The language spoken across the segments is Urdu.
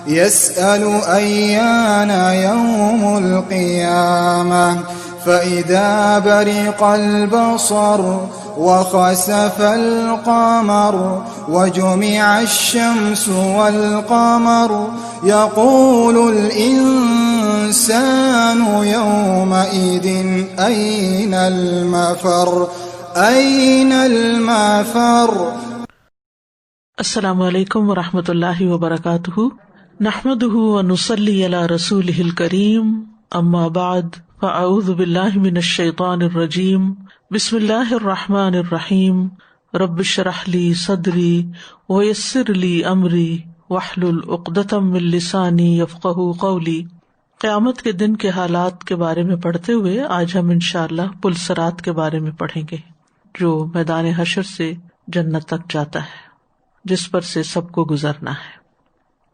يسأل أيان يوم القيامة فإذا برق البصر وخسف القمر وجمع الشمس والقمر يقول الإنسان يومئذ أين المفر أين المفر۔ السلام علیکم ورحمۃ اللہ وبرکاتہ، نحمده ونصلی علی رسولہ الکریم، اما بعد فاعوذ باللہ من الشیطان الرجیم، بسم اللہ الرحمن الرحیم، رب اشرح لی صدری ویسر لی امری واحلل عقدۃ من لسانی یفقہوا قولی۔ قیامت کے دن کے حالات کے بارے میں پڑھتے ہوئے آج ہم انشاءاللہ پل صراط کے بارے میں پڑھیں گے، جو میدان حشر سے جنت تک جاتا ہے، جس پر سے سب کو گزرنا ہے۔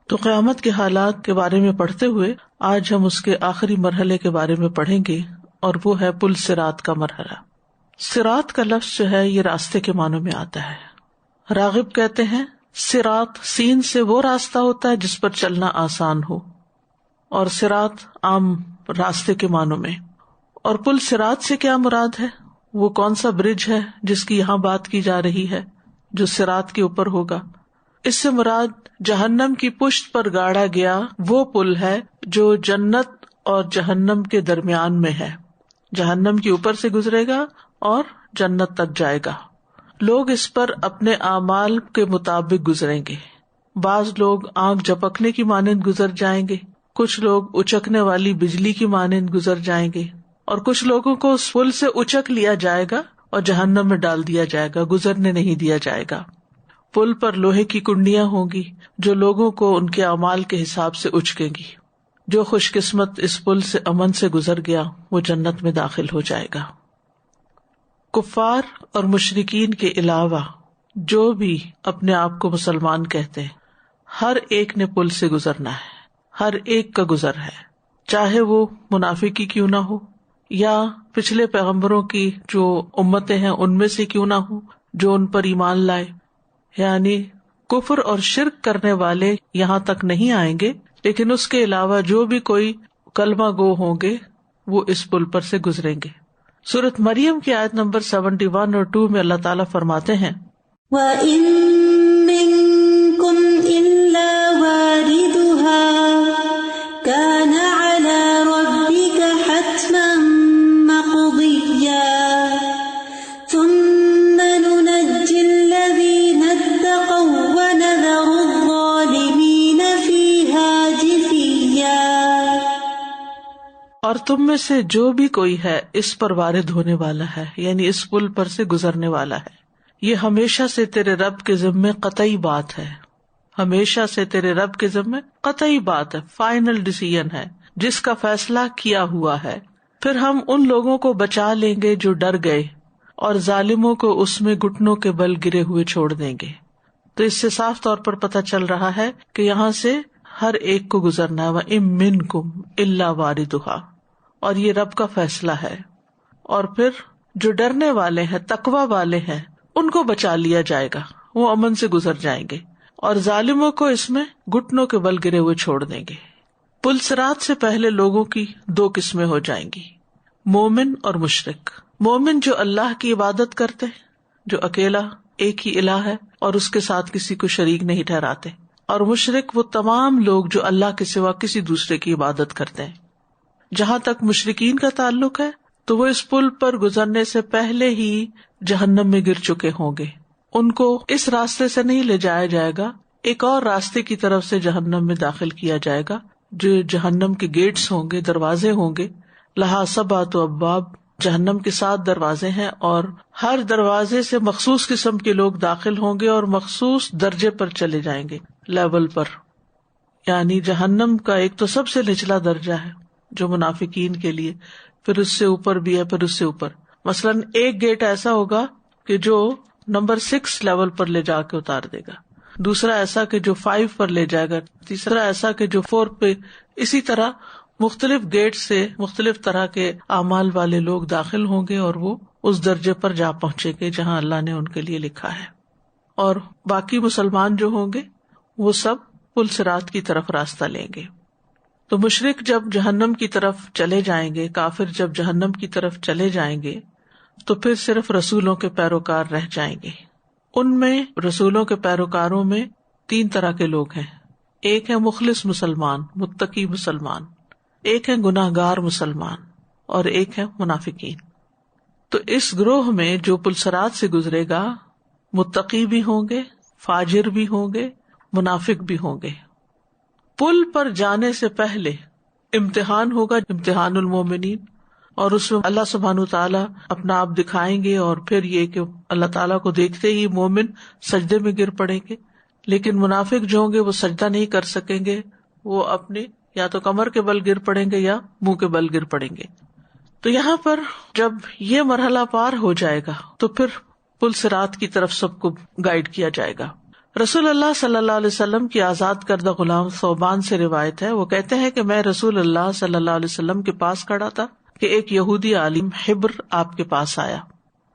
تو قیامت کے حالات کے بارے میں پڑھتے ہوئے آج ہم اس کے آخری مرحلے کے بارے میں پڑھیں گے، اور وہ ہے پل صراط کا مرحلہ۔ صراط کا لفظ جو ہے یہ راستے کے معنوں میں آتا ہے۔ راغب کہتے ہیں صراط سین سے وہ راستہ ہوتا ہے جس پر چلنا آسان ہو، اور صراط عام راستے کے معنوں میں۔ اور پل صراط سے کیا مراد ہے؟ وہ کون سا برج ہے جس کی یہاں بات کی جا رہی ہے، جو صراط کے اوپر ہوگا؟ اس سے مراد جہنم کی پشت پر گاڑا گیا وہ پل ہے جو جنت اور جہنم کے درمیان میں ہے، جہنم کے اوپر سے گزرے گا اور جنت تک جائے گا۔ لوگ اس پر اپنے اعمال کے مطابق گزریں گے۔ بعض لوگ آنکھ جھپکنے کی مانند گزر جائیں گے، کچھ لوگ اچکنے والی بجلی کی مانند گزر جائیں گے، اور کچھ لوگوں کو اس پل سے اچک لیا جائے گا اور جہنم میں ڈال دیا جائے گا، گزرنے نہیں دیا جائے گا۔ پل پر لوہے کی کنڈیاں ہوں گی جو لوگوں کو ان کے اعمال کے حساب سے اچکیں گی۔ جو خوش قسمت اس پل سے امن سے گزر گیا وہ جنت میں داخل ہو جائے گا۔ کفار اور مشرکین کے علاوہ جو بھی اپنے آپ کو مسلمان کہتے ہیں، ہر ایک نے پل سے گزرنا ہے، ہر ایک کا گزر ہے، چاہے وہ منافقی کیوں نہ ہو، یا پچھلے پیغمبروں کی جو امتیں ہیں ان میں سے کیوں نہ ہو جو ان پر ایمان لائے۔ یعنی کفر اور شرک کرنے والے یہاں تک نہیں آئیں گے، لیکن اس کے علاوہ جو بھی کوئی کلمہ گو ہوں گے وہ اس پل پر سے گزریں گے۔ سورۃ مریم کی آیت نمبر 71 اور 2 میں اللہ تعالیٰ فرماتے ہیں وَإِن مِّنكُمْ إِلَّا وَارِدُهَا كَانَ عَلَى رَبِّكَ حَتْمًا مَّقْضِيًّا ثُمَّ نُنَجِّي الَّذِينَ اتَّقَوْا وَنَذَرُ الظَّالِمِينَ فِيهَا جِثِيًّا۔ اور تم میں سے جو بھی کوئی ہے اس پر وارد ہونے والا ہے، یعنی اس پل پر سے گزرنے والا ہے، یہ ہمیشہ سے تیرے رب کے ذمے قطعی بات ہے، ہمیشہ سے تیرے رب کے ذمے قطعی بات ہے، فائنل ڈیسیژن ہے جس کا فیصلہ کیا ہوا ہے۔ پھر ہم ان لوگوں کو بچا لیں گے جو ڈر گئے، اور ظالموں کو اس میں گھٹنوں کے بل گرے ہوئے چھوڑ دیں گے۔ تو اس سے صاف طور پر پتہ چل رہا ہے کہ یہاں سے ہر ایک کو گزرنا ہے، وَإِن مِّنكُمْ إِلَّا وَارِدُهَا، اور یہ رب کا فیصلہ ہے۔ اور پھر جو ڈرنے والے ہیں، تقوی والے ہیں، ان کو بچا لیا جائے گا، وہ امن سے گزر جائیں گے، اور ظالموں کو اس میں گھٹنوں کے بل گرے ہوئے چھوڑ دیں گے۔ پل صراط سے پہلے لوگوں کی 2 قسمیں ہو جائیں گی، مومن اور مشرک۔ مومن جو اللہ کی عبادت کرتے ہیں، جو اکیلا ایک ہی الہ ہے اور اس کے ساتھ کسی کو شریک نہیں ٹھہراتے، اور مشرک وہ تمام لوگ جو اللہ کے سوا کسی دوسرے کی عبادت کرتے ہیں۔ جہاں تک مشرکین کا تعلق ہے تو وہ اس پل پر گزرنے سے پہلے ہی جہنم میں گر چکے ہوں گے، ان کو اس راستے سے نہیں لے جایا جائے گا، ایک اور راستے کی طرف سے جہنم میں داخل کیا جائے گا، جو جہنم کے گیٹس ہوں گے، دروازے ہوں گے۔ لہا 7 ابواب، جہنم کے 7 دروازے ہیں، اور ہر دروازے سے مخصوص قسم کے لوگ داخل ہوں گے اور مخصوص درجے پر چلے جائیں گے، لیول پر۔ یعنی جہنم کا ایک تو سب سے نچلا درجہ ہے جو منافقین کے لیے، پھر اس سے اوپر بھی ہے، پھر اس سے اوپر۔ مثلاً ایک گیٹ ایسا ہوگا کہ جو نمبر 6 لیول پر لے جا کے اتار دے گا، دوسرا ایسا کہ جو 5 پر لے جائے گا، تیسرا ایسا کہ جو 4 پہ، اسی طرح مختلف گیٹ سے مختلف طرح کے اعمال والے لوگ داخل ہوں گے اور وہ اس درجے پر جا پہنچیں گے جہاں اللہ نے ان کے لیے لکھا ہے۔ اور باقی مسلمان جو ہوں گے وہ سب پل صراط کی طرف راستہ لیں گے. تو مشرک جب جہنم کی طرف چلے جائیں گے، کافر جب جہنم کی طرف چلے جائیں گے، تو پھر صرف رسولوں کے پیروکار رہ جائیں گے. ان میں رسولوں کے پیروکاروں میں 3 طرح کے لوگ ہیں. ایک ہے مخلص مسلمان، متقی مسلمان، ایک ہے گناہگار مسلمان، اور ایک ہے منافقین. تو اس گروہ میں جو پلسرات سے گزرے گا متقی بھی ہوں گے، فاجر بھی ہوں گے، منافق بھی ہوں گے. پل پر جانے سے پہلے امتحان ہوگا، امتحان المومنین، اور اس میں اللہ سبحانہ وتعالیٰ اپنا آپ دکھائیں گے، اور پھر یہ کہ اللہ تعالیٰ کو دیکھتے ہی مومن سجدے میں گر پڑیں گے. لیکن منافق جو ہوں گے وہ سجدہ نہیں کر سکیں گے، وہ اپنے یا تو کمر کے بل گر پڑیں گے یا منہ کے بل گر پڑیں گے. تو یہاں پر جب یہ مرحلہ پار ہو جائے گا تو پھر پل صراط کی طرف سب کو گائیڈ کیا جائے گا. رسول اللہ صلی اللہ علیہ وسلم کی آزاد کردہ غلام ثوبان سے روایت ہے، وہ کہتے ہیں کہ میں رسول اللہ صلی اللہ علیہ وسلم کے پاس کھڑا تھا کہ ایک یہودی عالم حبر آپ کے پاس آیا.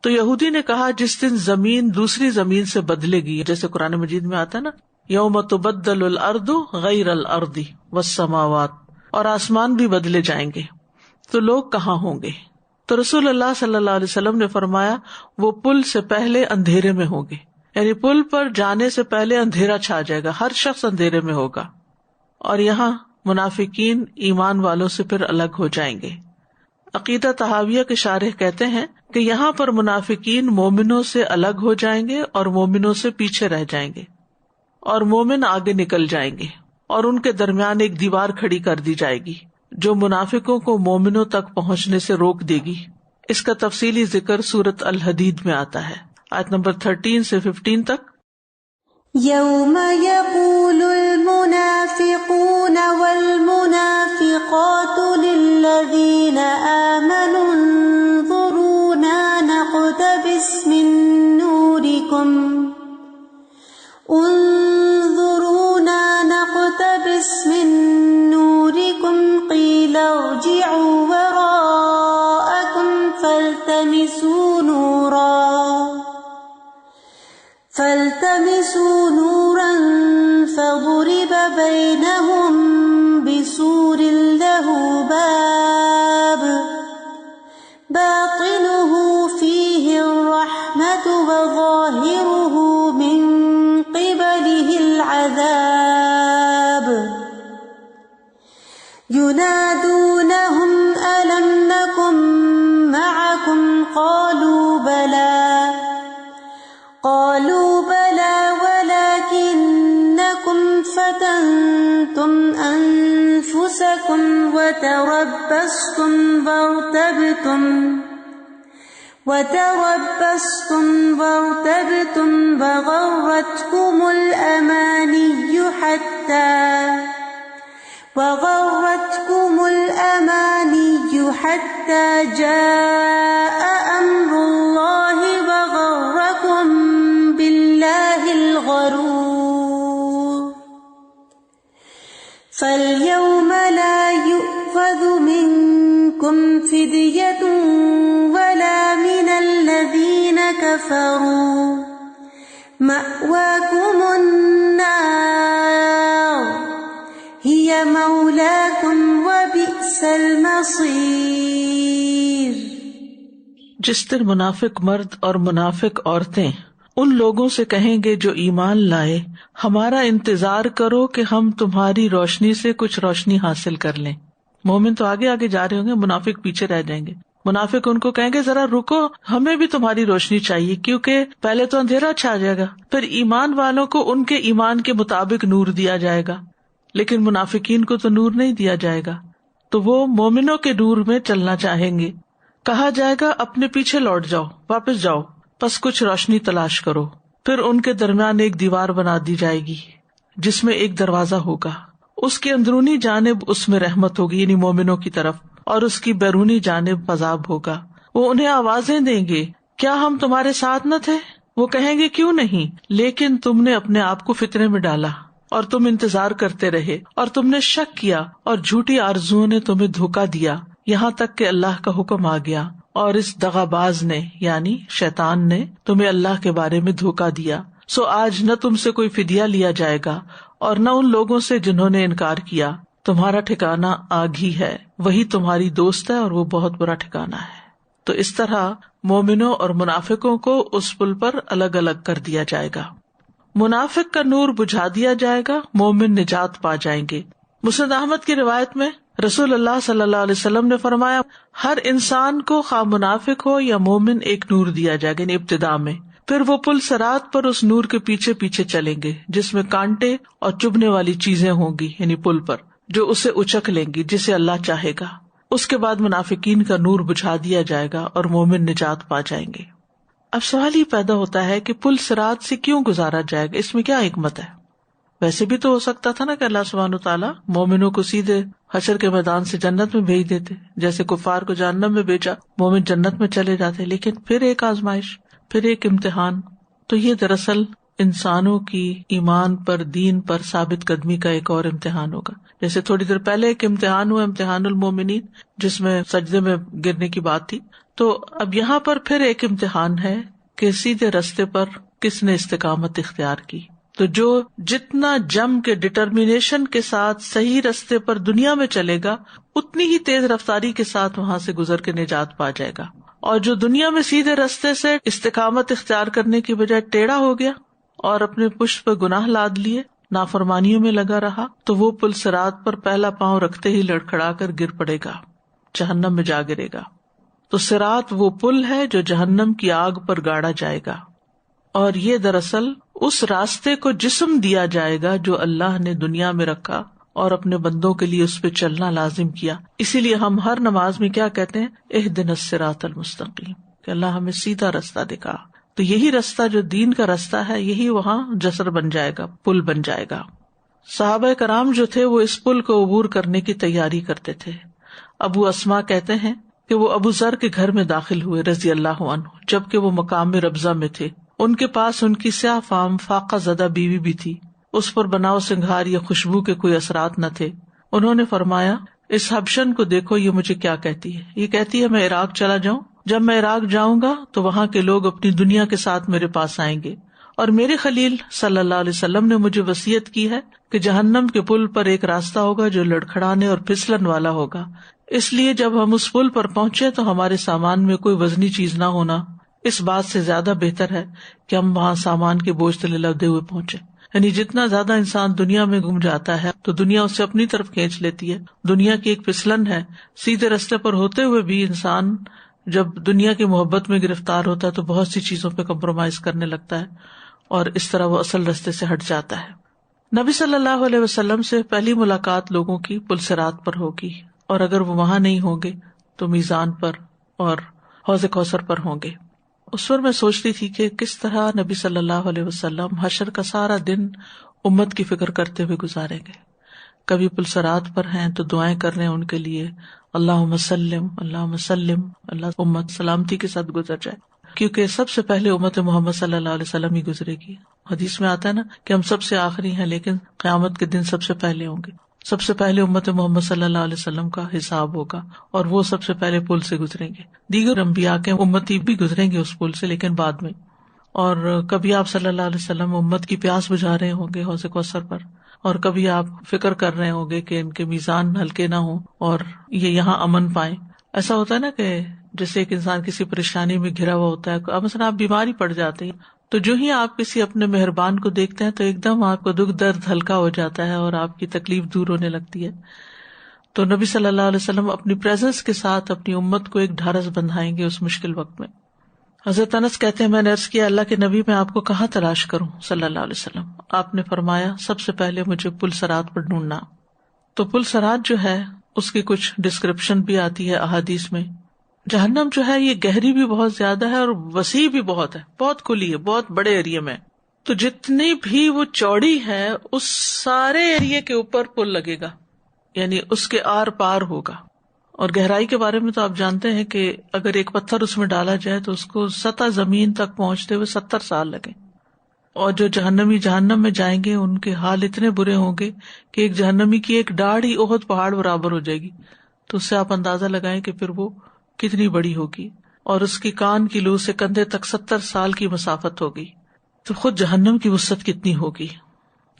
تو یہودی نے کہا جس دن زمین دوسری زمین سے بدلے گی، جیسے قرآن مجید میں آتا ہے نا، یوم تبدل الارض غیر الارض والسماوات، اور آسمان بھی بدلے جائیں گے، تو لوگ کہاں ہوں گے؟ تو رسول اللہ صلی اللہ علیہ وسلم نے فرمایا وہ پل سے پہلے اندھیرے میں ہوں گے، یعنی پل پر جانے سے پہلے اندھیرا چھا جائے گا، ہر شخص اندھیرے میں ہوگا. اور یہاں منافقین ایمان والوں سے پھر الگ ہو جائیں گے. عقیدہ طحاویہ کے شارح کہتے ہیں کہ یہاں پر منافقین مومنوں سے الگ ہو جائیں گے اور مومنوں سے پیچھے رہ جائیں گے، اور مومن آگے نکل جائیں گے، اور ان کے درمیان ایک دیوار کھڑی کر دی جائے گی جو منافقوں کو مومنوں تک پہنچنے سے روک دے گی. اس کا تفصیلی ذکر سورۃ الحدید میں آتا ہے، آیت نمبر 13 سے 15 تک. یوم یقول المنافقون والمنافقات للذین آمنوا انظرونا نقتبس من نورکم قیل ارجعوا وراءکم فالتمسوا نورا فضرب بینہم بسور لہ باب باطنہ فیہ الرحمۃ وظاہرہ من قبلہ العذاب ینادونہم ألم نکن معکم قالوا بلى ولكنكم فتنتم أنفسكم وتربصتم وارتبتم وغرتكم الأماني حتى جاء أمر الله وغركم بالله الغرور فاليوم لا يؤخذ منكم فدية ولا من الذين كفروا مأواكم النار هي مولاكم وبئس المصير. جس دن منافق مرد اور منافق عورتیں ان لوگوں سے کہیں گے جو ایمان لائے، ہمارا انتظار کرو کہ ہم تمہاری روشنی سے کچھ روشنی حاصل کر لیں. مومن تو آگے آگے جا رہے ہوں گے، منافق پیچھے رہ جائیں گے. منافق ان کو کہیں گے ذرا رکو، ہمیں بھی تمہاری روشنی چاہیے، کیونکہ پہلے تو اندھیرا چھا جائے گا، پھر ایمان والوں کو ان کے ایمان کے مطابق نور دیا جائے گا، لیکن منافقین کو تو نور نہیں دیا جائے گا. تو وہ مومنوں کے نور میں چلنا چاہیں گے. کہا جائے گا اپنے پیچھے لوٹ جاؤ، واپس جاؤ، پس کچھ روشنی تلاش کرو. پھر ان کے درمیان ایک دیوار بنا دی جائے گی جس میں ایک دروازہ ہوگا، اس کی اندرونی جانب اس میں رحمت ہوگی یعنی مومنوں کی طرف، اور اس کی بیرونی جانب عذاب ہوگا. وہ انہیں آوازیں دیں گے، کیا ہم تمہارے ساتھ نہ تھے؟ وہ کہیں گے کیوں نہیں، لیکن تم نے اپنے آپ کو فتنے میں ڈالا اور تم انتظار کرتے رہے اور تم نے شک کیا اور جھوٹی آرزوؤں نے تمہیں دھوکا دیا، یہاں تک کہ اللہ کا حکم آ گیا اور اس دغاباز نے یعنی شیطان نے تمہیں اللہ کے بارے میں دھوکا دیا. سو آج نہ تم سے کوئی فدیہ لیا جائے گا اور نہ ان لوگوں سے جنہوں نے انکار کیا. تمہارا ٹھکانہ آگ ہی ہے، وہی تمہاری دوست ہے اور وہ بہت برا ٹھکانہ ہے. تو اس طرح مومنوں اور منافقوں کو اس پل پر الگ الگ کر دیا جائے گا. منافق کا نور بجھا دیا جائے گا، مومن نجات پا جائیں گے. مسند احمد کی روایت میں رسول اللہ صلی اللہ علیہ وسلم نے فرمایا، ہر انسان کو خواہ منافق ہو یا مومن ایک نور دیا جائے گا، یعنی ابتدا میں. پھر وہ پل صراط پر اس نور کے پیچھے پیچھے چلیں گے جس میں کانٹے اور چبھنے والی چیزیں ہوں گی، یعنی پل پر، جو اسے اچک لیں گی جسے اللہ چاہے گا. اس کے بعد منافقین کا نور بجھا دیا جائے گا اور مومن نجات پا جائیں گے. اب سوال یہ پیدا ہوتا ہے کہ پل صراط سے کیوں گزارا جائے گا؟ اس میں کیا حکمت ہے؟ ویسے بھی تو ہو سکتا تھا نا کہ اللہ سبحانہ وتعالیٰ مومنوں کو سیدھے حشر کے میدان سے جنت میں بھیج دیتے، جیسے کفار کو جہنم میں بھیجا، مومن جنت میں چلے جاتے. لیکن پھر ایک آزمائش، پھر ایک امتحان. تو یہ دراصل انسانوں کی ایمان پر، دین پر ثابت قدمی کا ایک اور امتحان ہوگا. جیسے تھوڑی دیر پہلے ایک امتحان ہوا، امتحان المومنین، جس میں سجدے میں گرنے کی بات تھی. تو اب یہاں پر پھر ایک امتحان ہے کہ سیدھے رستے پر کس نے استقامت اختیار کی. تو جو جتنا جم کے ڈٹرمینیشن کے ساتھ صحیح رستے پر دنیا میں چلے گا، اتنی ہی تیز رفتاری کے ساتھ وہاں سے گزر کے نجات پا جائے گا. اور جو دنیا میں سیدھے رستے سے استقامت اختیار کرنے کی بجائے ٹیڑھا ہو گیا اور اپنے پشت پہ گناہ لاد لیے، نافرمانیوں میں لگا رہا، تو وہ پل صراط پر پہلا پاؤں رکھتے ہی لڑکھڑا کر گر پڑے گا، جہنم میں جا گرے گا. تو صراط وہ پل ہے جو جہنم کی آگ پر گاڑا جائے گا. اور یہ دراصل اس راستے کو جسم دیا جائے گا جو اللہ نے دنیا میں رکھا اور اپنے بندوں کے لیے اس پہ چلنا لازم کیا. اسی لیے ہم ہر نماز میں کیا کہتے ہیں؟ اہدنا الصراط المستقیم، کہ اللہ ہمیں سیدھا رستہ دکھا. تو یہی رستہ جو دین کا رستہ ہے، یہی وہاں جسر بن جائے گا، پل بن جائے گا. صحابہ کرام جو تھے وہ اس پل کو عبور کرنے کی تیاری کرتے تھے. ابو اسما کہتے ہیں کہ وہ ابو ذر کے گھر میں داخل ہوئے رضی اللہ عنہ، جبکہ وہ مقام ربضہ میں تھے. ان کے پاس ان کی سیاہ فام فاقہ زدہ بیوی بھی تھی، اس پر بناؤ سنگھار یا خوشبو کے کوئی اثرات نہ تھے. انہوں نے فرمایا، اس حبشن کو دیکھو، یہ مجھے کیا کہتی ہے. یہ کہتی ہے میں عراق چلا جاؤں. جب میں عراق جاؤں گا تو وہاں کے لوگ اپنی دنیا کے ساتھ میرے پاس آئیں گے. اور میرے خلیل صلی اللہ علیہ وسلم نے مجھے وصیت کی ہے کہ جہنم کے پل پر ایک راستہ ہوگا جو لڑکھڑانے اور پھسلن والا ہوگا. اس لیے جب ہم اس پل پر پہنچے تو ہمارے سامان میں کوئی وزنی چیز نہ ہونا اس بات سے زیادہ بہتر ہے کہ ہم وہاں سامان کے بوجھ تلے لدے ہوئے پہنچے. یعنی جتنا زیادہ انسان دنیا میں گم جاتا ہے تو دنیا اسے اپنی طرف کھینچ لیتی ہے. دنیا کی ایک پھسلن ہے. سیدھے رستے پر ہوتے ہوئے بھی انسان جب دنیا کی محبت میں گرفتار ہوتا ہے تو بہت سی چیزوں پہ کمپرومائز کرنے لگتا ہے اور اس طرح وہ اصل رستے سے ہٹ جاتا ہے. نبی صلی اللہ علیہ وسلم سے پہلی ملاقات لوگوں کی پل صراط پر ہوگی، اور اگر وہ وہاں نہیں ہوں گے تو میزان پر اور حوض کوثر پر ہوں گے. اس پر میں سوچتی تھی کہ کس طرح نبی صلی اللہ علیہ وسلم حشر کا سارا دن امت کی فکر کرتے ہوئے گزاریں گے. کبھی پل صراط پر ہیں تو دعائیں کر رہے ہیں ان کے لیے، اللہم سلم اللہم سلم، اللہ امت سلامتی کے ساتھ گزر جائے، کیونکہ سب سے پہلے امت محمد صلی اللہ علیہ وسلم ہی گزرے گی. حدیث میں آتا ہے نا کہ ہم سب سے آخری ہیں لیکن قیامت کے دن سب سے پہلے ہوں گے. سب سے پہلے امت محمد صلی اللہ علیہ وسلم کا حساب ہوگا اور وہ سب سے پہلے پل سے گزریں گے. دیگر انبیاء کے امتی بھی گزریں گے اس پل سے لیکن بعد میں. اور کبھی آپ صلی اللہ علیہ وسلم امت کی پیاس بجھا رہے ہوں گے حوض کوثر پر، اور کبھی آپ فکر کر رہے ہوں گے کہ ان کے میزان ہلکے نہ ہوں اور یہ یہاں امن پائیں. ایسا ہوتا ہے نا کہ جیسے ایک انسان کسی پریشانی میں گھرا ہوا ہوتا ہے، مثلا آپ بیماری پڑ جاتے ہیں تو جو ہی آپ کسی اپنے مہربان کو دیکھتے ہیں تو ایک دم آپ کو دکھ درد ہلکا ہو جاتا ہے اور آپ کی تکلیف دور ہونے لگتی ہے. تو نبی صلی اللہ علیہ وسلم اپنی پریزنس کے ساتھ اپنی امت کو ایک ڈھارس بندھائیں گے اس مشکل وقت میں. حضرت انس کہتے ہیں میں نے عرض کیا اللہ کے نبی میں آپ کو کہاں تلاش کروں صلی اللہ علیہ وسلم. آپ نے فرمایا سب سے پہلے مجھے پل صراط پر ڈھونڈنا. تو پل صراط جو ہے اس کی کچھ ڈسکرپشن بھی آتی ہے احادیث میں. جہنم جو ہے یہ گہری بھی بہت زیادہ ہے اور وسیع بھی بہت ہے، بہت کھلی ہے، بہت بڑے ایریا میں. تو جتنی بھی وہ چوڑی ہے اس سارے ایریا کے اوپر پل لگے گا، یعنی اس کے آر پار ہوگا. اور گہرائی کے بارے میں تو آپ جانتے ہیں کہ اگر ایک پتھر اس میں ڈالا جائے تو اس کو سطح زمین تک پہنچتے ہوئے 70 سال لگیں. اور جو جہنمی جہنم میں جائیں گے ان کے حال اتنے برے ہوں گے کہ ایک جہنمی کی ایک ڈاڑھ ہی احد پہاڑ برابر ہو جائے گی. تو اس سے آپ اندازہ لگائیں کہ پھر وہ کتنی بڑی ہوگی. اور اس کی کان کی لو سے کندھے تک 70 سال کی مسافت ہوگی. تو خود جہنم کی وسعت کتنی ہوگی.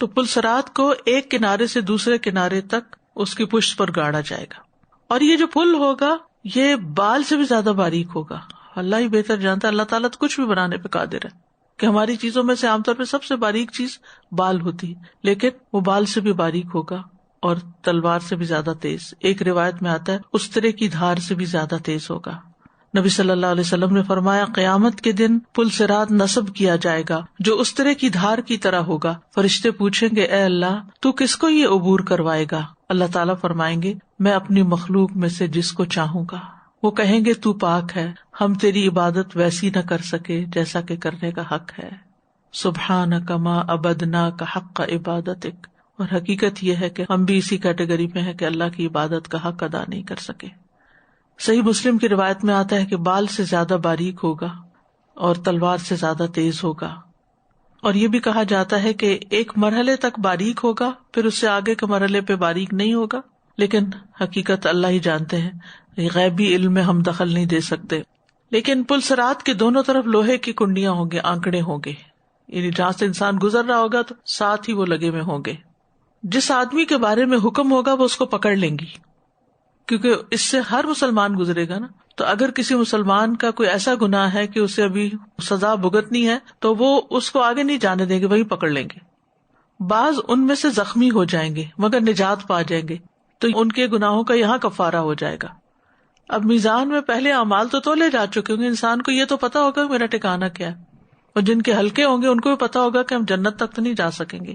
تو پل صراط کو ایک کنارے سے دوسرے کنارے تک اس کی پشت پر گاڑا جائے گا، اور یہ جو پل ہوگا یہ بال سے بھی زیادہ باریک ہوگا. اللہ ہی بہتر جانتا ہے، اللہ تعالیٰ تو کچھ بھی بنانے پہ قادر ہے، کہ ہماری چیزوں میں سے عام طور پہ سب سے باریک چیز بال ہوتی ہے، لیکن وہ بال سے بھی باریک ہوگا اور تلوار سے بھی زیادہ تیز. ایک روایت میں آتا ہے استرے کی دھار سے بھی زیادہ تیز ہوگا. نبی صلی اللہ علیہ وسلم نے فرمایا قیامت کے دن پل صراط نصب کیا جائے گا جو استرے کی دھار کی طرح ہوگا. فرشتے پوچھیں گے اے اللہ تو کس کو یہ عبور کروائے گا؟ اللہ تعالیٰ فرمائیں گے میں اپنی مخلوق میں سے جس کو چاہوں گا. وہ کہیں گے تو پاک ہے، ہم تیری عبادت ویسی نہ کر سکے جیسا کہ کرنے کا حق ہے. سبحانک ما عبدناک حق عبادتک. اور حقیقت یہ ہے کہ ہم بھی اسی کیٹیگری میں ہیں کہ اللہ کی عبادت کا حق ادا نہیں کر سکے. صحیح مسلم کی روایت میں آتا ہے کہ بال سے زیادہ باریک ہوگا اور تلوار سے زیادہ تیز ہوگا. اور یہ بھی کہا جاتا ہے کہ ایک مرحلے تک باریک ہوگا، پھر اس سے آگے کے مرحلے پہ باریک نہیں ہوگا، لیکن حقیقت اللہ ہی جانتے ہیں، غیبی علم میں ہم دخل نہیں دے سکتے. لیکن پل صراط کے دونوں طرف لوہے کی کنڈیاں ہوں گے، آنکڑے ہوں گے، یعنی جہاں سے انسان گزر رہا ہوگا تو ساتھ ہی وہ لگے ہوئے ہوں گے. جس آدمی کے بارے میں حکم ہوگا وہ اس کو پکڑ لیں گی، کیونکہ اس سے ہر مسلمان گزرے گا نا. تو اگر کسی مسلمان کا کوئی ایسا گناہ ہے کہ اسے ابھی سزا بھگتنی ہے تو وہ اس کو آگے نہیں جانے دیں گے، وہی پکڑ لیں گے. بعض ان میں سے زخمی ہو جائیں گے مگر نجات پا جائیں گے، تو ان کے گناہوں کا یہاں کفارہ ہو جائے گا. اب میزان میں پہلے اعمال تو تولے جا چکے ہوں گے، انسان کو یہ تو پتا ہوگا میرا ٹھکانہ کیا ہے، اور جن کے ہلکے ہوں گے ان کو بھی پتا ہوگا کہ ہم جنت تک تو نہیں جا سکیں گے.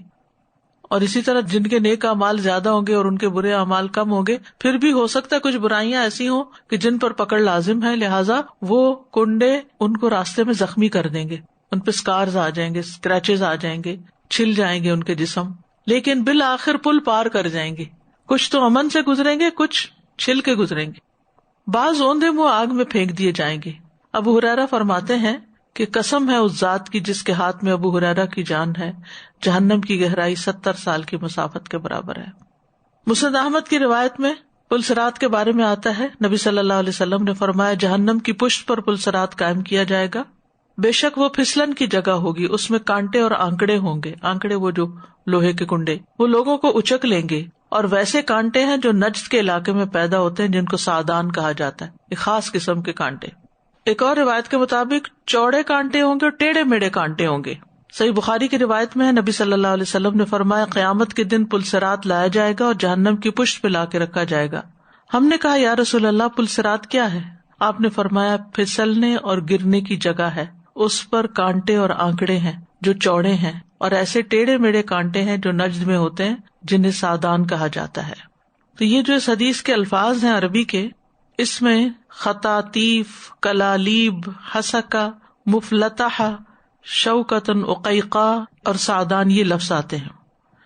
اور اسی طرح جن کے نیک اعمال زیادہ ہوں گے اور ان کے برے اعمال کم ہوں گے، پھر بھی ہو سکتا ہے کچھ برائیاں ایسی ہوں کہ جن پر پکڑ لازم ہے، لہٰذا وہ کنڈے ان کو راستے میں زخمی کر دیں گے، ان پہ اسکارز آ جائیں گے، اسکریچز آ جائیں گے، چھل جائیں گے ان کے جسم، لیکن بالآخر پل پار کر جائیں گے. کچھ تو امن سے گزریں گے، کچھ چھل کے گزریں گے. بعض اوندے منہ آگ میں پھینک دیے جائیں گے. ابو ہریرہ فرماتے ہیں کہ قسم ہے اس ذات کی جس کے ہاتھ میں ابو ہریرہ کی جان ہے، جہنم کی گہرائی 70 سال کی مسافت کے برابر ہے. مسند احمد کی روایت میں پل صراط کے بارے میں آتا ہے، نبی صلی اللہ علیہ وسلم نے فرمایا جہنم کی پشت پر پل صراط قائم کیا جائے گا، بے شک وہ پھسلن کی جگہ ہوگی، اس میں کانٹے اور آنکڑے ہوں گے. آنکڑے وہ جو لوہے کے کنڈے، وہ لوگوں کو اچک لیں گے، اور ویسے کانٹے ہیں جو نجد کے علاقے میں پیدا ہوتے ہیں جن کو سعدان کہا جاتا ہے، ایک خاص قسم کے کانٹے. ایک اور روایت کے مطابق چوڑے کانٹے ہوں گے اور ٹیڑھے میڑے کانٹے ہوں گے. صحیح بخاری کی روایت میں ہے، نبی صلی اللہ علیہ وسلم نے فرمایا قیامت کے دن پل صراط لایا جائے گا اور جہنم کی پشت پہ لا کے رکھا جائے گا. ہم نے کہا یا رسول اللہ پل صراط کیا ہے؟ آپ نے فرمایا پھسلنے اور گرنے کی جگہ ہے، اس پر کانٹے اور آنکڑے ہیں جو چوڑے ہیں، اور ایسے ٹیڑھے میڑے کانٹے ہیں جو نجد میں ہوتے ہیں جنہیں سعدان کہا جاتا ہے. تو یہ جو اس حدیث کے الفاظ ہیں عربی کے، اس میں خطاطیف، کلالیب، حسکا، مفلتح، شوکتن، عقیقہ اور سعدان یہ لفظ آتے ہیں.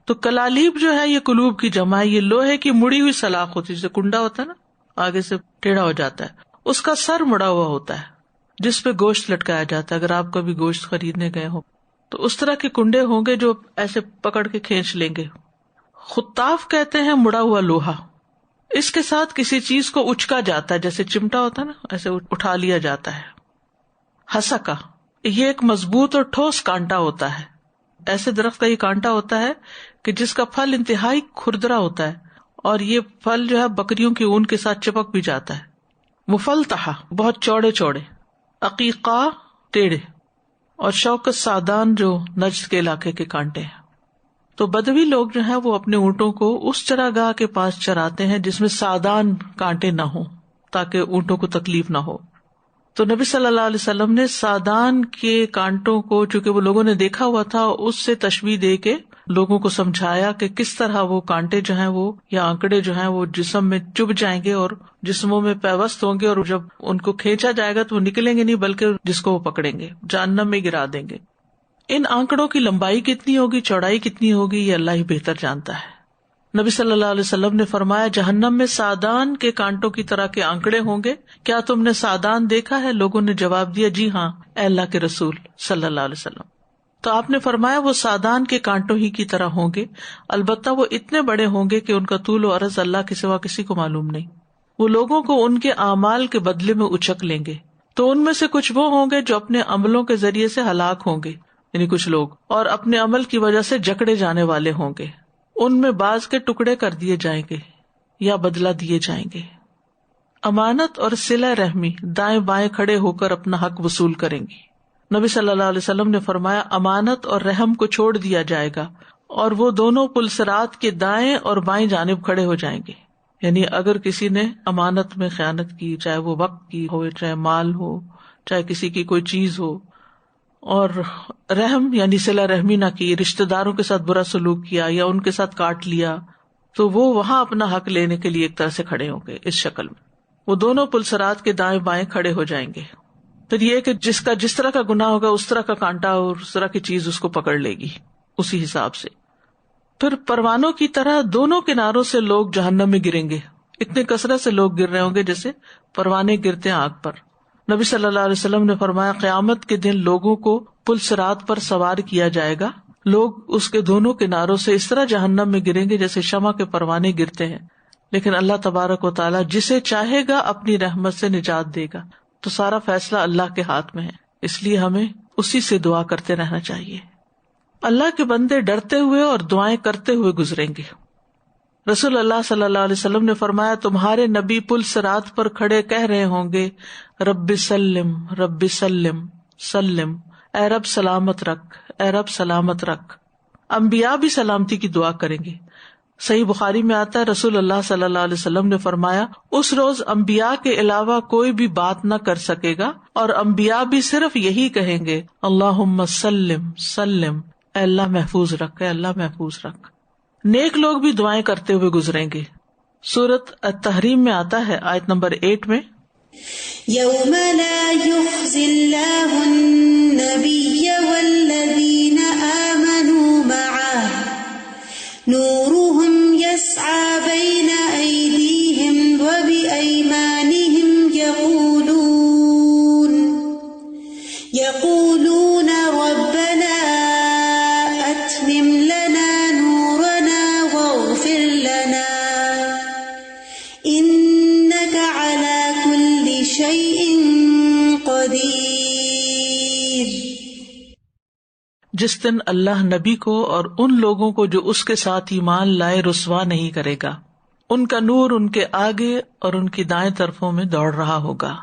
تو کلالیب جو ہے یہ قلوب کی جمع ہے، یہ لوہے کی مڑی ہوئی سلاخ ہوتی ہے، جیسے کنڈا ہوتا ہے نا آگے سے ٹیڑھا ہو جاتا ہے، اس کا سر مڑا ہوا ہوتا ہے جس پہ گوشت لٹکایا جاتا ہے. اگر آپ کبھی گوشت خریدنے گئے ہو تو اس طرح کے کنڈے ہوں گے جو ایسے پکڑ کے کھینچ لیں گے. خطاف کہتے ہیں مڑا ہوا لوہا، اس کے ساتھ کسی چیز کو اچکا جاتا ہے، جیسے چمٹا ہوتا ہے نا ایسے اٹھا لیا جاتا ہے. حسکا یہ ایک مضبوط اور ٹھوس کانٹا ہوتا ہے، ایسے درخت کا یہ کانٹا ہوتا ہے کہ جس کا پھل انتہائی کھردرا ہوتا ہے، اور یہ پھل جو ہے بکریوں کی اون کے ساتھ چپک بھی جاتا ہے. مفلتح بہت چوڑے چوڑے، عقیقہ ٹیڑھے، اور شوکت سعدان جو نجد کے علاقے کے کانٹے ہیں. تو بدوی لوگ جو ہیں وہ اپنے اونٹوں کو اس چراگاہ کے پاس چراتے ہیں جس میں سعدان کانٹے نہ ہوں تاکہ اونٹوں کو تکلیف نہ ہو. تو نبی صلی اللہ علیہ وسلم نے سعدان کے کانٹوں کو، چونکہ وہ لوگوں نے دیکھا ہوا تھا، اس سے تشبیہ دے کے لوگوں کو سمجھایا کہ کس طرح وہ کانٹے جو ہیں وہ یا آنکڑے جو ہیں وہ جسم میں چبھ جائیں گے اور جسموں میں پیوست ہوں گے، اور جب ان کو کھینچا جائے گا تو وہ نکلیں گے نہیں بلکہ جس کو وہ پکڑیں گے جہنم میں گرا دیں گے. ان آنکڑوں کی لمبائی کتنی ہوگی، چوڑائی کتنی ہوگی، یہ اللہ ہی بہتر جانتا ہے. نبی صلی اللہ علیہ وسلم نے فرمایا جہنم میں سعدان کے کانٹوں کی طرح کے آنکڑے ہوں گے، کیا تم نے سعدان دیکھا ہے؟ لوگوں نے جواب دیا جی ہاں اے اللہ کے رسول صلی اللہ علیہ وسلم. تو آپ نے فرمایا وہ سعدان کے کانٹوں ہی کی طرح ہوں گے، البتہ وہ اتنے بڑے ہوں گے کہ ان کا طول و عرض اللہ کے سوا کسی کو معلوم نہیں. وہ لوگوں کو ان کے اعمال کے بدلے میں اچک لیں گے، تو ان میں سے کچھ وہ ہوں گے جو اپنے عملوں کے ذریعے سے ہلاک ہوں گے، یعنی کچھ لوگ، اور اپنے عمل کی وجہ سے جکڑے جانے والے ہوں گے، ان میں بعض کے ٹکڑے کر دیے جائیں گے یا بدلہ دیے جائیں گے۔ امانت اور صلہ رحمی دائیں بائیں کھڑے ہو کر اپنا حق وصول کریں گی۔ نبی صلی اللہ علیہ وسلم نے فرمایا امانت اور رحم کو چھوڑ دیا جائے گا اور وہ دونوں پل صراط کے دائیں اور بائیں جانب کھڑے ہو جائیں گے۔ یعنی اگر کسی نے امانت میں خیانت کی، چاہے وہ وقت کی ہو، چاہے مال ہو، چاہے کسی کی کوئی چیز ہو، اور رحم یعنی صلہ رحمی نہ کی، رشتہ داروں کے ساتھ برا سلوک کیا یا ان کے ساتھ کاٹ لیا، تو وہ وہاں اپنا حق لینے کے لیے ایک طرح سے کھڑے ہوں گے۔ اس شکل میں وہ دونوں پل صراط کے دائیں بائیں کھڑے ہو جائیں گے۔ پھر یہ کہ جس کا جس طرح کا گناہ ہوگا اس طرح کا کانٹا اور اس طرح کی چیز اس کو پکڑ لے گی اسی حساب سے۔ پھر پروانوں کی طرح دونوں کناروں سے لوگ جہنم میں گریں گے، اتنے کثرت سے لوگ گر رہے ہوں گے جیسے پروانے گرتے ہیں آگ پر۔ نبی صلی اللہ علیہ وسلم نے فرمایا قیامت کے دن لوگوں کو پل صراط پر سوار کیا جائے گا، لوگ اس کے دونوں کناروں سے اس طرح جہنم میں گریں گے جیسے شمع کے پروانے گرتے ہیں، لیکن اللہ تبارک و تعالیٰ جسے چاہے گا اپنی رحمت سے نجات دے گا۔ تو سارا فیصلہ اللہ کے ہاتھ میں ہے، اس لیے ہمیں اسی سے دعا کرتے رہنا چاہیے۔ اللہ کے بندے ڈرتے ہوئے اور دعائیں کرتے ہوئے گزریں گے۔ رسول اللہ صلی اللہ علیہ وسلم نے فرمایا تمہارے نبی پل صراط پر کھڑے کہہ رہے ہوں گے رب سلم رب سلم سلم، اے رب سلامت رکھ، اے رب سلامت رکھ۔ انبیاء بھی سلامتی کی دعا کریں گے۔ صحیح بخاری میں آتا ہے رسول اللہ صلی اللہ علیہ وسلم نے فرمایا اس روز انبیاء کے علاوہ کوئی بھی بات نہ کر سکے گا اور انبیاء بھی صرف یہی کہیں گے اللہم سلم سلم، اے اللہ محفوظ رکھ، اے اللہ محفوظ رکھ۔ نیک لوگ بھی دعائیں کرتے ہوئے گزریں گے۔ سورۃ التحریم میں آتا ہے آیت نمبر 8 میں یوم لا یخزی اللہ النبی والذین آمنوا معہ نورهم يسعى بين أيديهم وبأيمانهم يقولون ربنا أتمم لنا نورنا واغفر لنا إنك على كل شيء قدير۔ جس دن اللہ نبی کو اور ان لوگوں کو جو اس کے ساتھ ایمان لائے رسوا نہیں کرے گا، ان کا نور ان کے آگے اور ان کی دائیں طرفوں میں دوڑ رہا ہوگا۔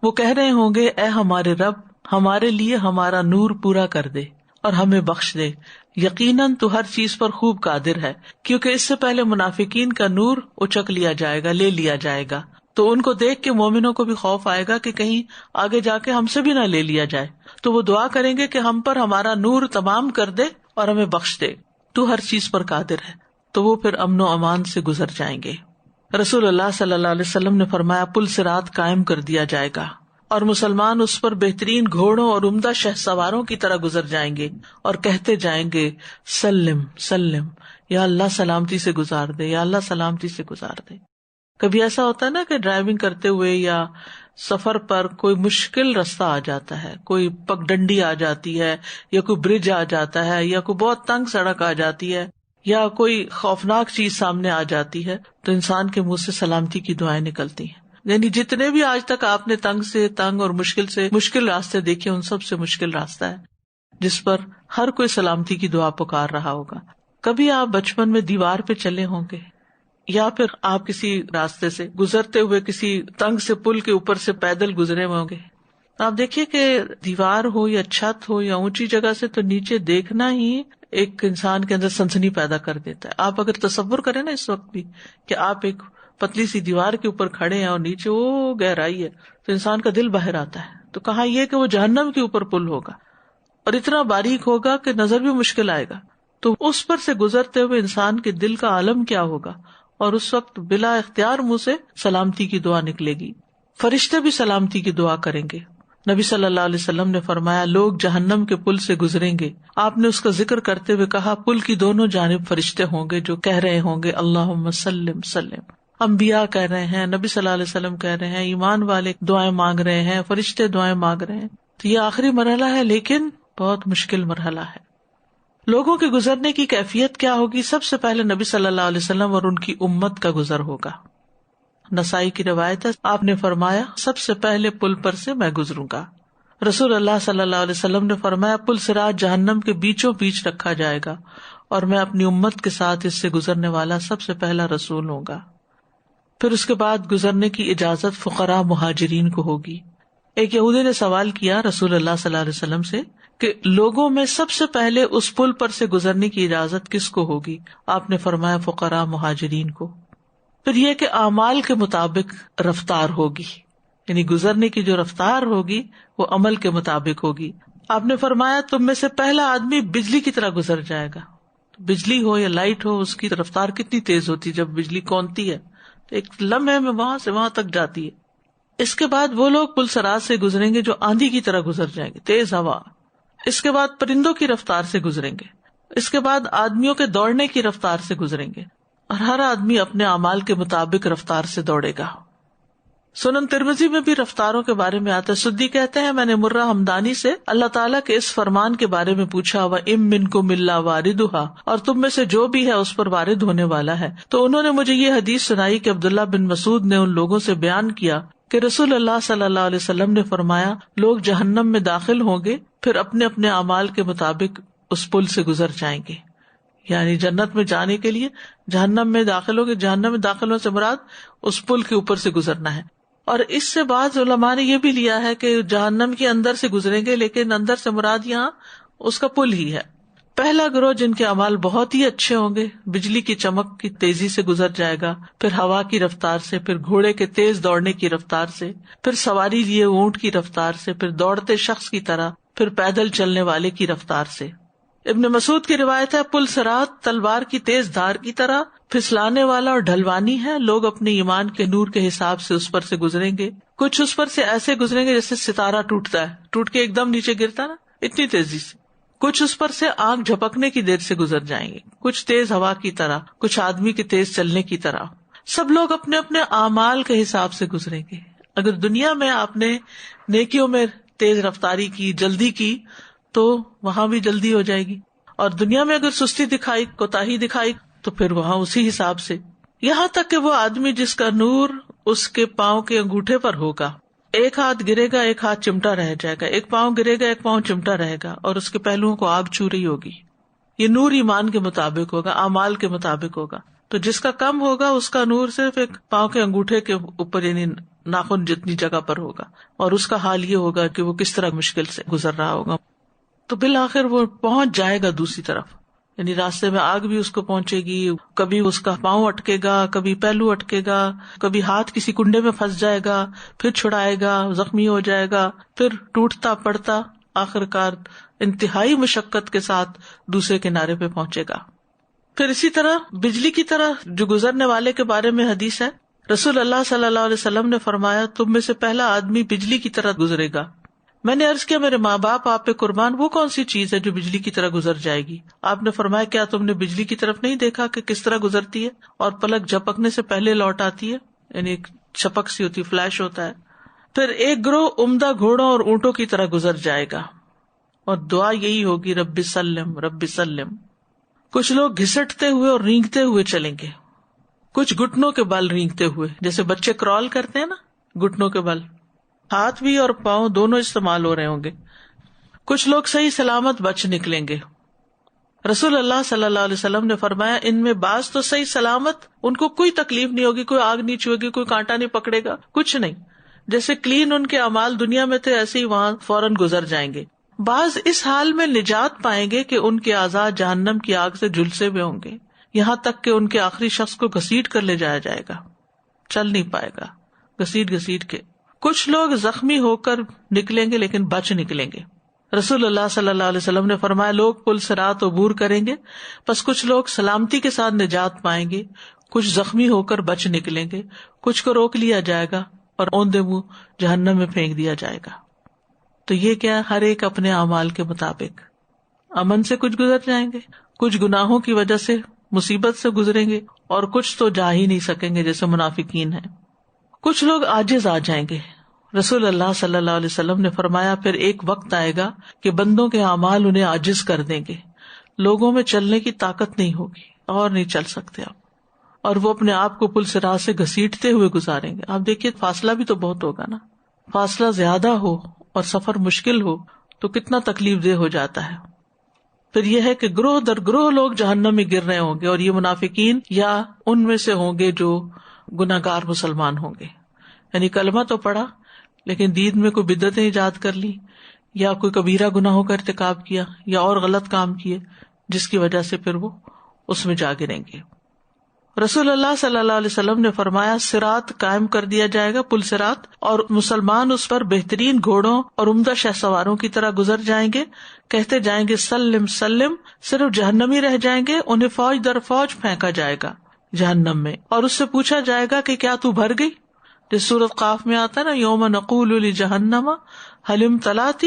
وہ کہہ رہے ہوں گے اے ہمارے رب ہمارے لیے ہمارا نور پورا کر دے اور ہمیں بخش دے، یقیناً تو ہر چیز پر خوب قادر ہے۔ کیونکہ اس سے پہلے منافقین کا نور اچک لیا جائے گا، لے لیا جائے گا، تو ان کو دیکھ کے مومنوں کو بھی خوف آئے گا کہ کہیں آگے جا کے ہم سے بھی نہ لے لیا جائے، تو وہ دعا کریں گے کہ ہم پر ہمارا نور تمام کر دے اور ہمیں بخش دے، تو ہر چیز پر قادر ہے۔ تو وہ پھر امن و امان سے گزر جائیں گے۔ رسول اللہ صلی اللہ علیہ وسلم نے فرمایا پل صراط قائم کر دیا جائے گا اور مسلمان اس پر بہترین گھوڑوں اور عمدہ شہ سواروں کی طرح گزر جائیں گے اور کہتے جائیں گے سلم سلم، یا اللہ سلامتی سے گزار دے، یا اللہ سلامتی سے گزار دے۔ کبھی ایسا ہوتا ہے نا کہ ڈرائیونگ کرتے ہوئے یا سفر پر کوئی مشکل رستہ آ جاتا ہے، کوئی پگڈنڈی آ جاتی ہے یا کوئی برج آ جاتا ہے یا کوئی بہت تنگ سڑک آ جاتی ہے یا کوئی خوفناک چیز سامنے آ جاتی ہے، تو انسان کے منہ سے سلامتی کی دعائیں نکلتی ہیں۔ یعنی جتنے بھی آج تک آپ نے تنگ سے تنگ اور مشکل سے مشکل راستے دیکھے ان سب سے مشکل راستہ ہے جس پر ہر کوئی سلامتی کی دعا پکار رہا ہوگا۔ کبھی آپ بچپن میں دیوار پہ چلے ہوں گے یا پھر آپ کسی راستے سے گزرتے ہوئے کسی تنگ سے پل کے اوپر سے پیدل گزرے ہوں گے، آپ دیکھیے کہ دیوار ہو یا چھت ہو یا اونچی جگہ سے تو نیچے دیکھنا ہی ایک انسان کے اندر سنسنی پیدا کر دیتا ہے۔ آپ اگر تصور کریں نا اس وقت بھی کہ آپ ایک پتلی سی دیوار کے اوپر کھڑے ہیں اور نیچے وہ گہرائی ہے، تو انسان کا دل باہر آتا ہے۔ تو کہاں یہ کہ وہ جہنم کے اوپر پل ہوگا اور اتنا باریک ہوگا کہ نظر بھی مشکل آئے گا، تو اس پر سے گزرتے ہوئے انسان کے دل کا عالم کیا ہوگا، اور اس وقت بلا اختیار منہ سے سلامتی کی دعا نکلے گی۔ فرشتے بھی سلامتی کی دعا کریں گے۔ نبی صلی اللہ علیہ وسلم نے فرمایا لوگ جہنم کے پل سے گزریں گے، آپ نے اس کا ذکر کرتے ہوئے کہا پل کی دونوں جانب فرشتے ہوں گے جو کہہ رہے ہوں گے اللہم سلم سلم۔ انبیاء کہہ رہے ہیں، نبی صلی اللہ علیہ وسلم کہہ رہے ہیں، ایمان والے دعائیں مانگ رہے ہیں، فرشتے دعائیں مانگ رہے ہیں۔ تو یہ آخری مرحلہ ہے لیکن بہت مشکل مرحلہ ہے۔ لوگوں کے گزرنے کی کیفیت کیا ہوگی؟ سب سے پہلے نبی صلی اللہ علیہ وسلم اور ان کی امت کا گزر ہوگا۔ نسائی کی روایت ہے، آپ نے فرمایا سب سے پہلے پل پر سے میں گزروں گا۔ رسول اللہ صلی اللہ علیہ وسلم نے فرمایا پل صراط جہنم کے بیچوں بیچ رکھا جائے گا اور میں اپنی امت کے ساتھ اس سے گزرنے والا سب سے پہلا رسول ہوں گا. پھر اس کے بعد گزرنے کی اجازت فقراء مہاجرین کو ہوگی. ایک یہودی نے سوال کیا رسول اللہ صلی اللہ علیہ وسلم سے کہ لوگوں میں سب سے پہلے اس پل پر سے گزرنے کی اجازت کس کو ہوگی؟ آپ نے فرمایا فقراء مہاجرین کو. پھر یہ کہ اعمال کے مطابق رفتار ہوگی، یعنی گزرنے کی جو رفتار ہوگی وہ عمل کے مطابق ہوگی. آپ نے فرمایا تم میں سے پہلا آدمی بجلی کی طرح گزر جائے گا. بجلی ہو یا لائٹ ہو، اس کی رفتار کتنی تیز ہوتی ہے جب بجلی کونتی ہے، ایک لمحے میں وہاں سے وہاں تک جاتی ہے. اس کے بعد وہ لوگ پل صراط سے گزریں گے جو آندھی کی طرح گزر جائیں گے، تیز ہوا. اس کے بعد پرندوں کی رفتار سے گزریں گے. اس کے بعد آدمیوں کے دوڑنے کی رفتار سے گزریں گے، اور ہر آدمی اپنے اعمال کے مطابق رفتار سے دوڑے گا. سنن ترمذی میں بھی رفتاروں کے بارے میں آتا ہے. سدی کہتے ہیں میں نے مرہ ہمدانی سے اللہ تعالیٰ کے اس فرمان کے بارے میں پوچھا وَإِن مِّنكُمْ إِلَّا وَارِدُهَا، اور تم میں سے جو بھی ہے اس پر وارد ہونے والا ہے. تو انہوں نے مجھے یہ حدیث سنائی کہ عبداللہ بن مسعود نے ان لوگوں سے بیان کیا کہ رسول اللہ صلی اللہ علیہ وسلم نے فرمایا لوگ جہنم میں داخل ہوں گے پھر اپنے اپنے اعمال کے مطابق اس پل سے گزر جائیں گے. یعنی جنت میں جانے کے لیے جہنم میں داخل ہو گے، جہنم میں داخل ہونے سے مراد اس پل کے اوپر سے گزرنا ہے. اور اس سے بعض علماء نے یہ بھی لیا ہے کہ جہنم کے اندر سے گزریں گے، لیکن اندر سے مراد یہاں اس کا پل ہی ہے. پہلا گروہ جن کے اعمال بہت ہی اچھے ہوں گے بجلی کی چمک کی تیزی سے گزر جائے گا، پھر ہوا کی رفتار سے، پھر گھوڑے کے تیز دوڑنے کی رفتار سے، پھر سواری لیے اونٹ کی رفتار سے، پھر دوڑتے شخص کی طرح، پھر پیدل چلنے والے کی رفتار سے. ابن مسعود کی روایت ہے پل صراط تلوار کی تیز دھار کی طرح پھسلانے والا اور ڈھلوانی ہے. لوگ اپنے ایمان کے نور کے حساب سے اس پر سے گزریں گے. کچھ اس پر سے ایسے گزریں گے جیسے ستارہ ٹوٹتا ہے، ٹوٹ کے ایک دم نیچے گرتا نا، اتنی تیزی سے. کچھ اس پر سے آنکھ جھپکنے کی دیر سے گزر جائیں گے. کچھ تیز ہوا کی طرح، کچھ آدمی کے تیز چلنے کی طرح. سب لوگ اپنے اپنے اعمال کے حساب سے گزریں گے. اگر دنیا میں آپ نے نیکیوں میں تیز رفتاری کی، جلدی کی، تو وہاں بھی جلدی ہو جائے گی. اور دنیا میں اگر سستی دکھائی، کوتاہی دکھائی، تو پھر وہاں اسی حساب سے. یہاں تک کہ وہ آدمی جس کا نور اس کے پاؤں کے انگوٹھے پر ہوگا، ایک ہاتھ گرے گا ایک ہاتھ چمٹا رہ جائے گا، ایک پاؤں گرے گا ایک پاؤں چمٹا رہے گا، اور اس کے پہلوؤں کو آگ چھو رہی ہوگی. یہ نور ایمان کے مطابق ہوگا، اعمال کے مطابق ہوگا. تو جس کا کم ہوگا اس کا نور صرف ایک پاؤں کے انگوٹھے کے اوپر، یعنی ناخن جتنی جگہ پر ہوگا، اور اس کا حال یہ ہوگا کہ وہ کس طرح مشکل سے گزر رہا ہوگا. تو بالآخر وہ پہنچ جائے گا دوسری طرف. یعنی راستے میں آگ بھی اس کو پہنچے گی، کبھی اس کا پاؤں اٹکے گا، کبھی پہلو اٹکے گا، کبھی ہاتھ کسی کنڈے میں پھنس جائے گا، پھر چھڑائے گا، زخمی ہو جائے گا، پھر ٹوٹتا پڑتا آخرکار انتہائی مشقت کے ساتھ دوسرے کنارے پہ پہنچے گا. پھر اسی طرح بجلی کی طرح جو گزرنے والے کے بارے میں حدیث ہے، رسول اللہ صلی اللہ علیہ وسلم نے فرمایا تم میں سے پہلا آدمی بجلی کی طرح گزرے گا. میں نے عرض کیا میرے ماں باپ آپ پہ قربان، وہ کون سی چیز ہے جو بجلی کی طرح گزر جائے گی؟ آپ نے فرمایا کیا تم نے بجلی کی طرف نہیں دیکھا کہ کس طرح گزرتی ہے اور پلک جھپکنے سے پہلے لوٹ آتی ہے، یعنی ایک چھپک سی ہوتی، فلیش ہوتا ہے. پھر ایک گروہ عمدہ گھوڑوں اور اونٹوں کی طرح گزر جائے گا، اور دعا یہی ہوگی رب سلم رب سلم. کچھ لوگ گھسٹتے ہوئے اور رینگتے ہوئے چلیں گے، کچھ گھٹنوں کے بل رینگتے ہوئے، جیسے بچے کرال کرتے ہیں نا، گھٹنوں کے بل، ہاتھ بھی اور پاؤں دونوں استعمال ہو رہے ہوں گے. کچھ لوگ صحیح سلامت بچ نکلیں گے. رسول اللہ صلی اللہ علیہ وسلم نے فرمایا ان میں بعض تو صحیح سلامت، ان کو کوئی تکلیف نہیں ہوگی، کوئی آگ نہیں چھوئے گی، کوئی کانٹا نہیں پکڑے گا، کچھ نہیں، جیسے کلین ان کے اعمال دنیا میں تھے ایسے ہی وہاں فوراً گزر جائیں گے. بعض اس حال میں نجات پائیں گے کہ ان کے اعضاء جہنم کی آگ سے جھلسے ہوئے ہوں گے، یہاں تک کہ ان کے آخری شخص کو گھسیٹ کر لے جایا جائے گا، چل نہیں پائے گا گھسیٹ گھسیٹ کے. کچھ لوگ زخمی ہو کر نکلیں گے لیکن بچ نکلیں گے. رسول اللہ صلی اللہ علیہ وسلم نے فرمایا لوگ پل صراط عبور کریں گے، پس کچھ لوگ سلامتی کے ساتھ نجات پائیں گے، کچھ زخمی ہو کر بچ نکلیں گے، کچھ کو روک لیا جائے گا اور اوندے منہ جہنم میں پھینک دیا جائے گا. تو یہ کیا، ہر ایک اپنے اعمال کے مطابق. امن سے کچھ گزر جائیں گے، کچھ گناہوں کی وجہ سے مصیبت سے گزریں گے، اور کچھ تو جا ہی نہیں سکیں گے جیسے منافقین ہیں. کچھ لوگ عاجز آ جائیں گے. رسول اللہ صلی اللہ علیہ وسلم نے فرمایا پھر ایک وقت آئے گا کہ بندوں کے اعمال انہیں عاجز کر دیں گے، لوگوں میں چلنے کی طاقت نہیں ہوگی اور نہیں چل سکتے آپ، اور وہ اپنے آپ کو پل صراط سے گھسیٹتے ہوئے گزاریں گے. آپ دیکھیے فاصلہ بھی تو بہت ہوگا نا، فاصلہ زیادہ ہو اور سفر مشکل ہو تو کتنا تکلیف دہ ہو جاتا ہے. پھر یہ ہے کہ گروہ در گروہ لوگ جہنم میں گر رہے ہوں گے، اور یہ منافقین یا ان میں سے ہوں گے جو گناہگار مسلمان ہوں گے. یعنی کلمہ تو پڑھا لیکن دین میں کوئی بدعتیں ایجاد کر لی، یا کوئی کبیرہ گناہوں کا ارتکاب کیا، یا اور غلط کام کیے جس کی وجہ سے پھر وہ اس میں جا گریں گے. رسول اللہ صلی اللہ علیہ وسلم نے فرمایا صراط قائم کر دیا جائے گا، پل صراط، اور مسلمان اس پر بہترین گھوڑوں اور عمدہ شہسواروں کی طرح گزر جائیں گے، کہتے جائیں گے سلم سلم، صرف جہنمی رہ جائیں گے، انہیں فوج در فوج پھینکا جائے گا جہنم میں، اور اس سے پوچھا جائے گا کہ کیا تو بھر گئی؟ جس سورۃ قاف میں آتا ہے نا، یوم نقول لجہنم هل امتلأت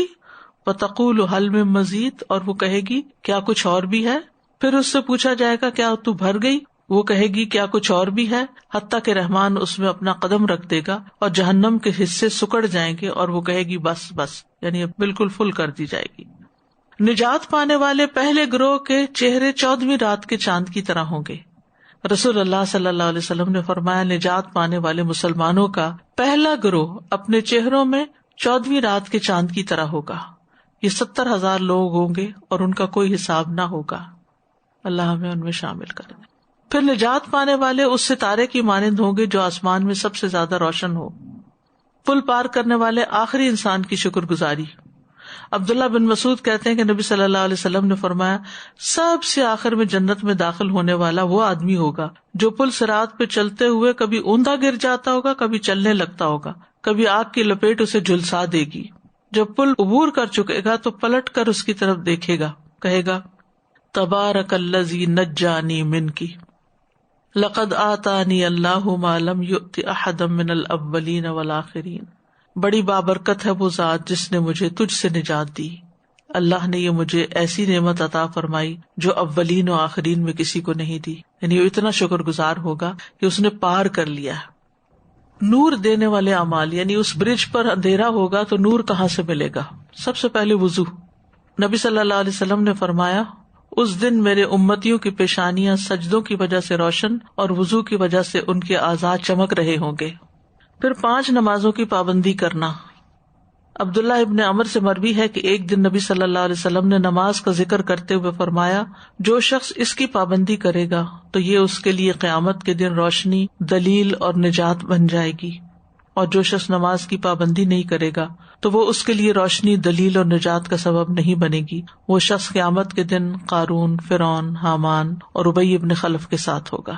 وتقول هل من مزید، اور وہ کہے گی کیا کچھ اور بھی ہے؟ پھر اس سے پوچھا جائے گا کیا تو بھر گئی؟ وہ کہے گی کیا کچھ اور بھی ہے، حتیٰ کہ رحمان اس میں اپنا قدم رکھ دے گا اور جہنم کے حصے سکڑ جائیں گے، اور وہ کہے گی بس بس، یعنی بالکل فل کر دی جائے گی. نجات پانے والے پہلے گروہ کے چہرے 14ویں رات کے چاند کی طرح ہوں گے. رسول اللہ صلی اللہ علیہ وسلم نے فرمایا نجات پانے والے مسلمانوں کا پہلا گروہ اپنے چہروں میں 14ویں رات کے چاند کی طرح ہوگا. یہ 70,000 لوگ ہوں گے اور ان کا کوئی حساب نہ ہوگا. اللہ ہمیں ان میں شامل کر دے. پھر نجات پانے والے اس ستارے کی مانند ہوں گے جو آسمان میں سب سے زیادہ روشن ہو. پل پار کرنے والے آخری انسان کی شکر گزاری. عبداللہ بن مسعود کہتے ہیں کہ نبی صلی اللہ علیہ وسلم نے فرمایا سب سے آخر میں جنت میں داخل ہونے والا وہ آدمی ہوگا جو پل صراط پہ چلتے ہوئے کبھی اوندا گر جاتا ہوگا، کبھی چلنے لگتا ہوگا، کبھی آگ کی لپیٹ اسے جھلسا دے گی. جب پل عبور کر چکے گا تو پلٹ کر اس کی طرف دیکھے گا، کہے گا تبارک الذی نجانی منکی لقد آتانی اللہ ما لم یؤت احدا من الاولین والآخرین. بڑی بابرکت ہے وہ ذات جس نے مجھے تجھ سے نجات دی. اللہ نے یہ مجھے ایسی نعمت عطا فرمائی جو اولین و آخرین میں کسی کو نہیں دی. یعنی وہ اتنا شکر گزار ہوگا کہ اس نے پار کر لیا. نور دینے والے اعمال، یعنی اس برج پر اندھیرا ہوگا تو نور کہاں سے ملے گا؟ سب سے پہلے وضو. نبی صلی اللہ علیہ وسلم نے فرمایا اس دن میرے امتیوں کی پیشانیاں سجدوں کی وجہ سے روشن اور وضو کی وجہ سے ان کے اعضاء چمک رہے ہوں گے. پھر 5 نمازوں کی پابندی کرنا. عبداللہ ابن عمر سے مروی ہے کہ ایک دن نبی صلی اللہ علیہ وسلم نے نماز کا ذکر کرتے ہوئے فرمایا جو شخص اس کی پابندی کرے گا تو یہ اس کے لیے قیامت کے دن روشنی، دلیل اور نجات بن جائے گی، اور جو شخص نماز کی پابندی نہیں کرے گا تو وہ اس کے لیے روشنی، دلیل اور نجات کا سبب نہیں بنے گی. وہ شخص قیامت کے دن قارون، فرعون، حامان اور ابی ابن خلف کے ساتھ ہوگا.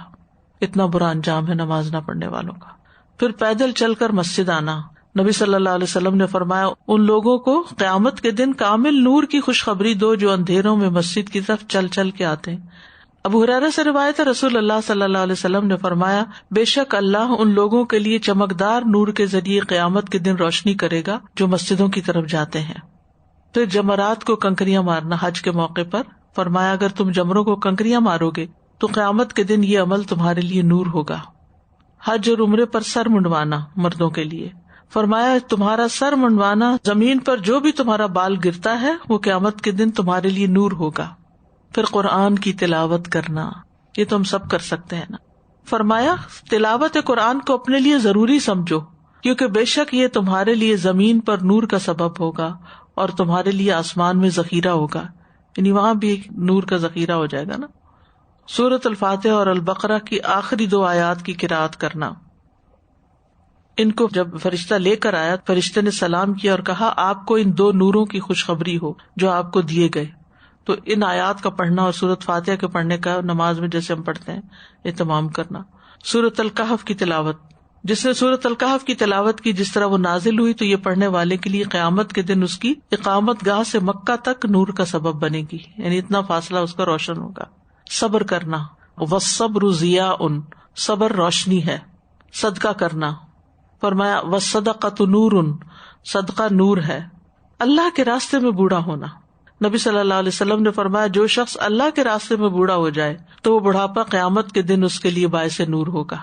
اتنا برا انجام ہے نماز نہ پڑھنے والوں کا. پھر پیدل چل کر مسجد آنا. نبی صلی اللہ علیہ وسلم نے فرمایا ان لوگوں کو قیامت کے دن کامل نور کی خوشخبری دو جو اندھیروں میں مسجد کی طرف چل چل کے آتے ہیں. ابو ہریرہ سے روایت ہے رسول اللہ صلی اللہ علیہ وسلم نے فرمایا بے شک اللہ ان لوگوں کے لیے چمکدار نور کے ذریعے قیامت کے دن روشنی کرے گا جو مسجدوں کی طرف جاتے ہیں. پھر جمرات کو کنکریاں مارنا حج کے موقع پر. فرمایا اگر تم جمروں کو کنکریاں مارو گے تو قیامت کے دن یہ عمل تمہارے لیے نور ہوگا. حج اور عمرے پر سر منڈوانا مردوں کے لیے. فرمایا تمہارا سر منڈوانا، زمین پر جو بھی تمہارا بال گرتا ہے وہ قیامت کے دن تمہارے لیے نور ہوگا. پھر قرآن کی تلاوت کرنا، یہ تو ہم سب کر سکتے ہیں نا. فرمایا تلاوت قرآن کو اپنے لیے ضروری سمجھو کیونکہ بے شک یہ تمہارے لیے زمین پر نور کا سبب ہوگا اور تمہارے لیے آسمان میں ذخیرہ ہوگا. یعنی وہاں بھی ایک نور کا ذخیرہ ہو جائے گا نا. سورۃ الفاتحہ اور البقرہ کی آخری 2 آیات کی قرأت کرنا. ان کو جب فرشتہ لے کر آیا، فرشتے نے سلام کیا اور کہا آپ کو ان 2 نوروں کی خوشخبری ہو جو آپ کو دیے گئے. تو ان آیات کا پڑھنا اور سورۃ فاتحہ کے پڑھنے کا نماز میں جیسے ہم پڑھتے ہیں اہتمام کرنا. سورۃ الکہف کی تلاوت، جس نے سورۃ الکہف کی تلاوت کی جس طرح وہ نازل ہوئی تو یہ پڑھنے والے کے لیے قیامت کے دن اس کی اقامت گاہ سے مکہ تک نور کا سبب بنے گی. یعنی اتنا فاصلہ اس کا روشن ہوگا. صبر کرنا، والصبر ضیاء، صبر روشنی ہے. صدقہ کرنا. فرمایا والصدقۃ نور، صدقہ نور ہے. اللہ کے راستے میں بوڑھا ہونا. نبی صلی اللہ علیہ وسلم نے فرمایا جو شخص اللہ کے راستے میں بوڑھا ہو جائے تو وہ بڑھاپا قیامت کے دن اس کے لیے باعث نور ہوگا.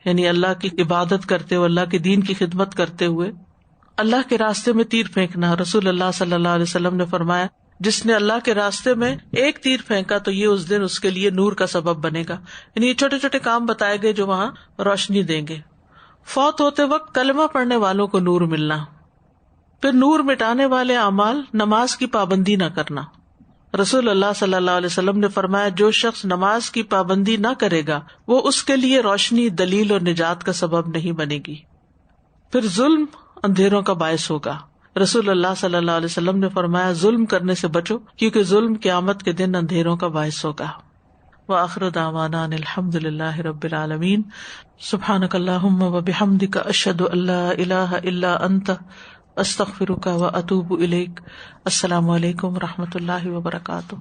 یعنی اللہ کی عبادت کرتے ہوئے، اللہ کے دین کی خدمت کرتے ہوئے اللہ کے راستے میں تیر پھینکنا. رسول اللہ صلی اللہ علیہ وسلم نے فرمایا جس نے اللہ کے راستے میں ایک تیر پھینکا تو یہ اس دن اس کے لیے نور کا سبب بنے گا. یعنی یہ چھوٹے چھوٹے کام بتائے گئے جو وہاں روشنی دیں گے. فوت ہوتے وقت کلمہ پڑھنے والوں کو نور ملنا. پھر نور مٹانے والے اعمال، نماز کی پابندی نہ کرنا. رسول اللہ صلی اللہ علیہ وسلم نے فرمایا جو شخص نماز کی پابندی نہ کرے گا وہ اس کے لیے روشنی، دلیل اور نجات کا سبب نہیں بنے گی. پھر ظلم اندھیروں کا باعث ہوگا. رسول اللہ صلی اللہ علیہ وسلم نے فرمایا ظلم کرنے سے بچو کیونکہ ظلم قیامت کے دن اندھیروں کا باعث ہوگا. وآخر دعوانا ان الحمد للہ رب العالمین. سبحانک اللہم وبحمدک اشہد ان لا الہ الا انت استغفرک واتوب الیک. السلام علیکم ورحمۃ اللہ وبرکاتہ.